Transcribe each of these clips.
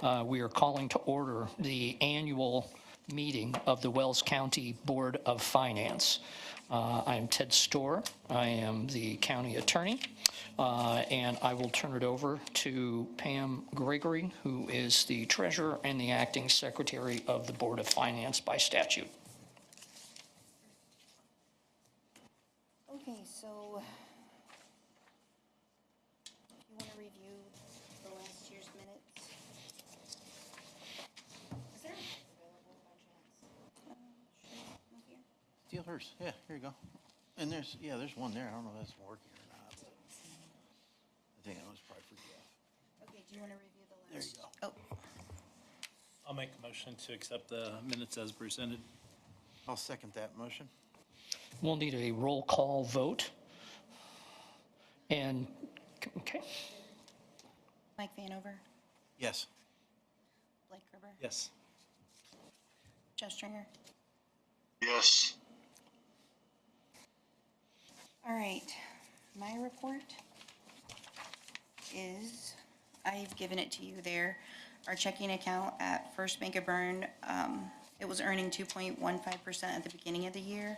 We are calling to order the annual meeting of the Wells County Board of Finance. I'm Ted Storr. I am the county attorney, and I will turn it over to Pam Gregory, who is the treasurer and the acting secretary of the Board of Finance by statute. Okay, so if you want to review the last year's minutes. Is there available by chance? Sure, here. Steal hers. Yeah, here you go. And there's one there. I don't know if that's working or not. But I think that was probably for Jeff. Okay, do you want to review the There last? you go. Oh, I'll make a motion to accept the minutes as presented. I'll second that motion. We'll need a roll call vote. And, okay, Mike Vanover, Yes. Blake Gerber, Yes. Jeff Stringer. Yes. All right, my report is, I've given it to you there. Our checking account at First Bank of Bern, it was earning 2.15% at the beginning of the year,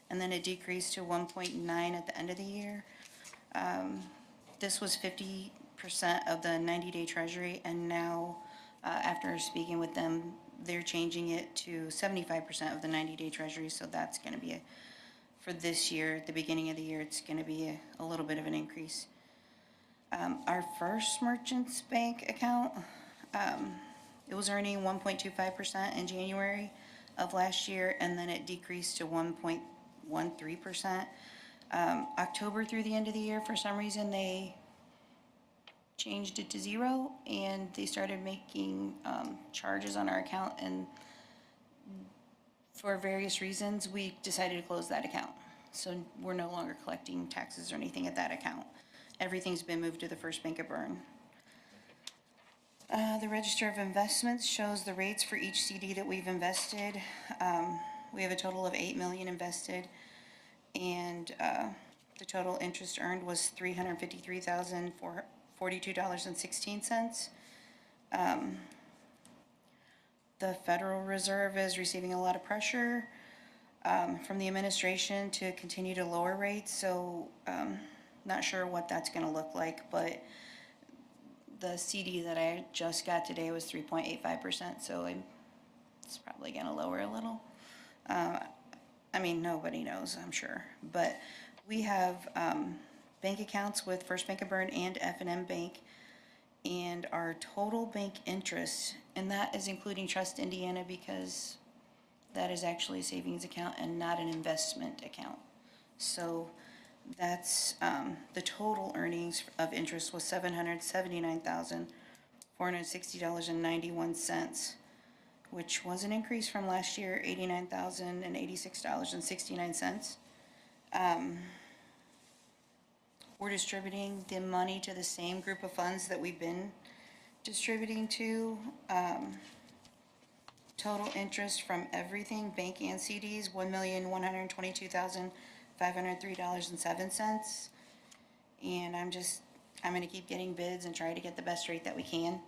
and then it decreased to 1.9 at the end of the year. This was 50% of the 90-day treasury, and now, after speaking with them, they're changing it to 75% of the 90-day treasury, so that's gonna be for this year, at the beginning of the year, it's gonna be a little bit of an increase. Our First Merchants Bank account, it was earning 1.25% in January of last year, and then it decreased to 1.13%. October through the end of the year, for some reason, they changed it to 0, and they started making charges on our account, and for various reasons, we decided to close that account. So we're no longer collecting taxes or anything at that account. Everything's been moved to the First Bank of Bern. The Register of Investments shows the rates for each CD that we've invested. We have a total of $8 million invested, and the total interest earned was $353,042.16. The Federal Reserve is receiving a lot of pressure from the administration to continue to lower rates, so not sure what that's going to look like, but the CD that I just got today was 3.85%, so it's probably going to lower a little. I mean, nobody knows, I'm sure, but we have bank accounts with First Bank of Bern and F&M Bank, and our total bank interest, and that is including Trust Indiana because that is actually a savings account and not an investment account. So that's the total earnings of interest was $779,460.91, which was an increase from last year, $89,086.69. We're distributing the money to the same group of funds that we've been distributing to. Total interest from everything, bank and CDs, $1,122,503.07. And I'm gonna keep getting bids and try to get the best rate that we can.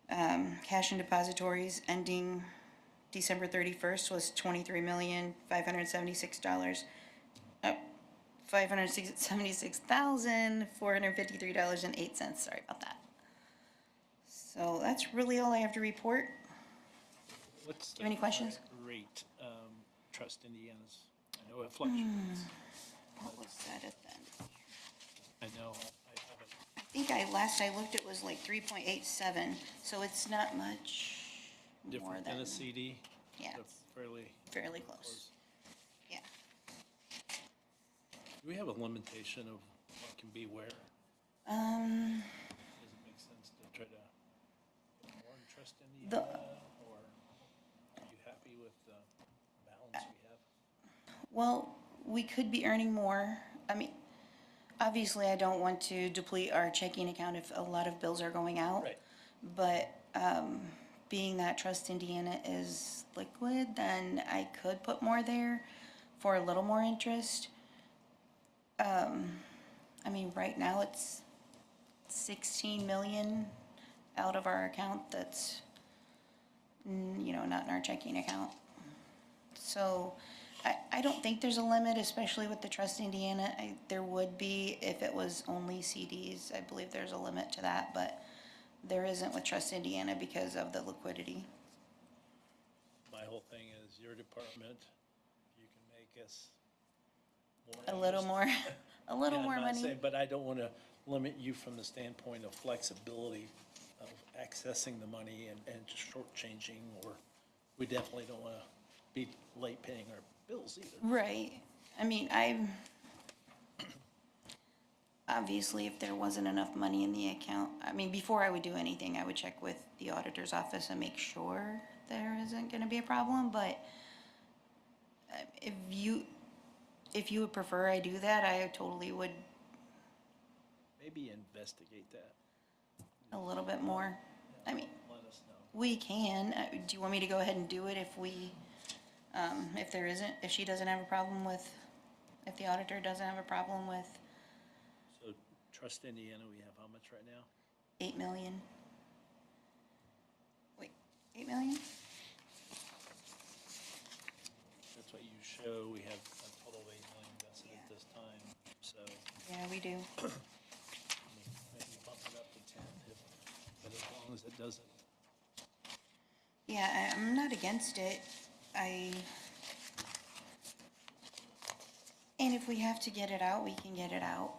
Cash and depositories ending December 31st was $576,453.08. Sorry about that. So that's really all I have to report. What's Do you have any questions? Rate, Trust Indiana's? I know it fluctuates. What was that at then? I know, I haven't. I think last I looked, it was like 3.87, so it's not much more Different than than, a CD? yeah, So it's fairly fairly close. Yeah. Do we have a limitation of what can be where? Does it make sense to try to more in Trust Indiana? Or are you happy with the balance we have? Well, we could be earning more. I mean, obviously, I don't want to deplete our checking account if a lot of bills are going out. Right. But being that Trust Indiana is liquid, then I could put more there for a little more interest. I mean, right now it's 16 million out of our account that's, not in our checking account. So I don't think there's a limit, especially with the Trust Indiana. There would be if it was only CDs. I believe there's a limit to that, but there isn't with Trust Indiana because of the liquidity. My whole thing is your department, you can make us more. A little more, a little Yeah, more I'm not money. saying, but I don't want to limit you from the standpoint of flexibility of accessing the money and just shortchanging, or we definitely don't want to be late paying our bills either. Right. I mean, obviously, if there wasn't enough money in the account, before I would do anything, I would check with the auditor's office and make sure there isn't gonna be a problem, but if you would prefer I do that, I totally would, Maybe investigate that. a little bit more. Let us know. We can, do you want me to go ahead and do it if she doesn't have a problem with, if the auditor doesn't have a problem with So Trust Indiana, we have how much right now? 8 million? Wait, 8 million? That's what you show. We have a total of 8 million invested at this time, so Yeah, we do. maybe bump it up to 10, but as long as it doesn't. Yeah, I'm not against it. And if we have to get it out, we can get it out.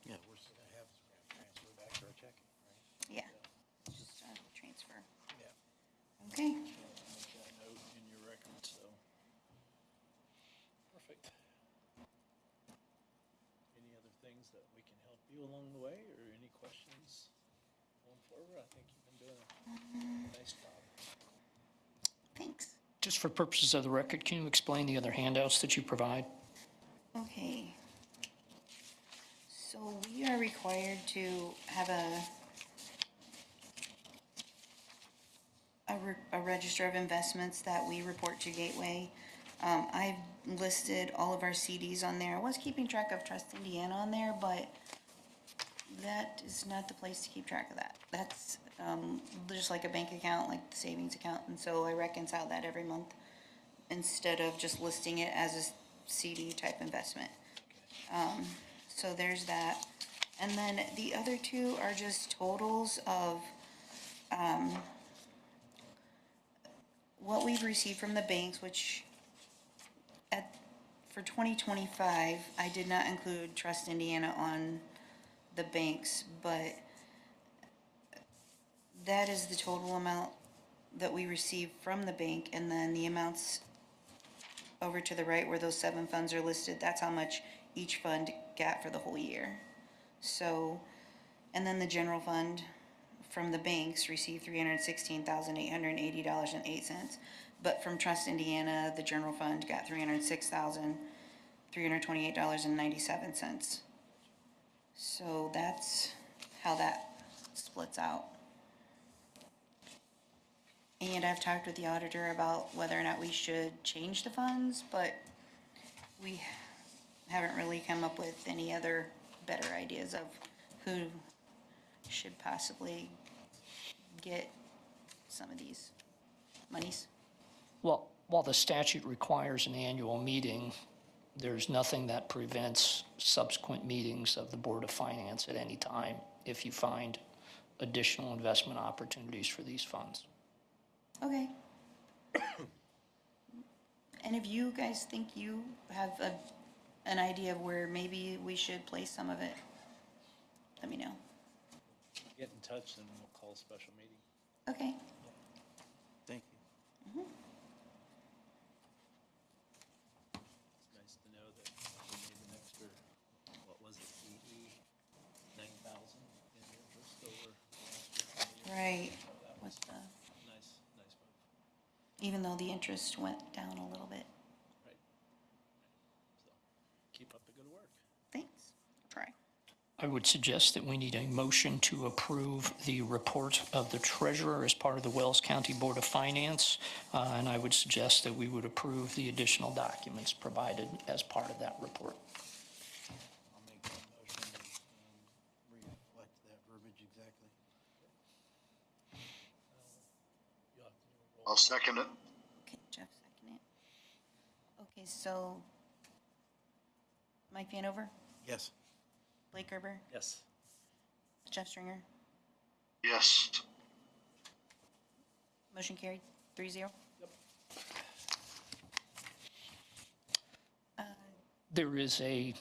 Yeah, we're just gonna have to transfer back to our checking, right? Yeah, just transfer. Yeah. Okay, Make that note in your record, so. Perfect. Any other things that we can help you along the way, or any questions going forward? I think you've been doing a nice job. thanks. Just for purposes of the record, can you explain the other handouts that you provide? Okay. So we are required to have a register of investments that we report to Gateway. I've listed all of our CDs on there. I was keeping track of Trust Indiana on there, but that is not the place to keep track of that. That's just like a bank account, like the savings account, and so I reconcile that every month instead of just listing it as a CD type investment. So there's that. And then the other two are just totals of what we've received from the banks, which for 2025, I did not include Trust Indiana on the banks, but that is the total amount that we received from the bank, and then the amounts over to the right where those 7 funds are listed, that's how much each fund got for the whole year. So, and then the general fund from the banks received $316,880.08. But from Trust Indiana, the general fund got $306,328.97. So that's how that splits out. And I've talked with the auditor about whether or not we should change the funds, but we haven't really come up with any other better ideas of who should possibly get some of these monies. Well, while the statute requires an annual meeting, there's nothing that prevents subsequent meetings of the Board of Finance at any time if you find additional investment opportunities for these funds. Okay. And if you guys think you have an idea of where maybe we should place some of it, let me know. Get in touch and we'll call a special meeting. Okay. Thank you. It's nice to know that we made an extra, what was it, 9,000 in interest over last year. Right. So that was With the, nice move. even though the interest went down a little bit. Right. So keep up the good work. Thanks. Try. I would suggest that we need a motion to approve the report of the treasurer as part of the Wells County Board of Finance, and I would suggest that we would approve the additional documents provided as part of that report. I'll make that motion and reflect that I'll second it. Okay, Jeff seconded. Okay, so Mike Vanover, Yes. Blake Gerber, Yes. Jeff Stringer, Yes. motion carried, 3-0. There is a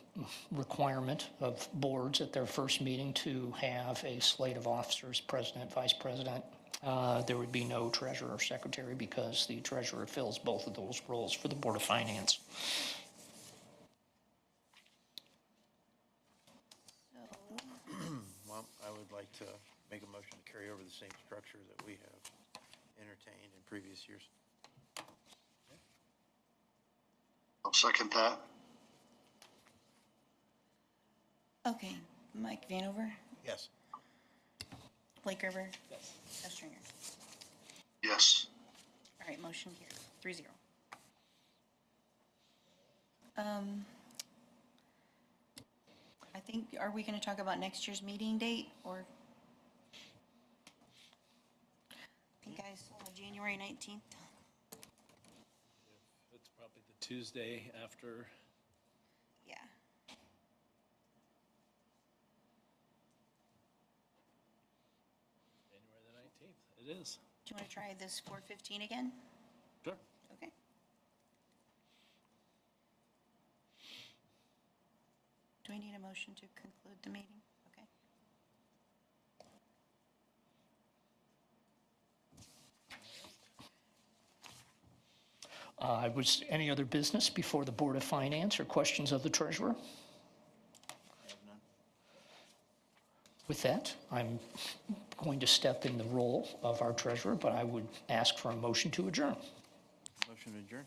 requirement of boards at their first meeting to have a slate of officers, president, vice president. There would be no treasurer or secretary because the treasurer fills both of those roles for the Board of Finance. Well, I would like to make a motion to carry over the same structure that we have entertained in previous years. I'll second that. Okay, Mike Vanover, Yes. Blake Gerber, Yes. Jeff Stringer. Yes. All right, motion carried, 3-0. I think, are we gonna talk about next year's meeting date, or? I think I saw January 19th. It's probably the Tuesday after. Yeah. January the 19th. It is. Do you wanna try this 4:15 again? Sure. Okay. Do we need a motion to conclude the meeting? Okay. Was any other business before the Board of Finance or questions of the treasurer? Have none. With that, I'm going to step in the role of our treasurer, but I would ask for a motion to adjourn. Motion to adjourn?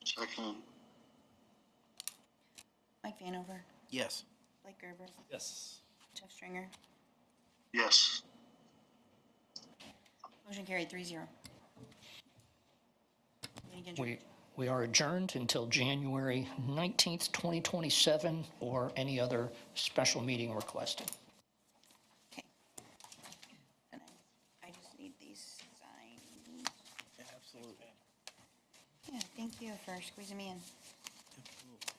Second. Mike Vanover, Yes. Blake Gerber, Yes. Jeff Stringer. Yes. Motion carried, 3-0. Meeting adjourned. We are adjourned until January 19th, 2027, or any other special meeting requested. Okay. And I just need these signed. Absolutely. Yeah, thank you for squeezing me in. Absolutely.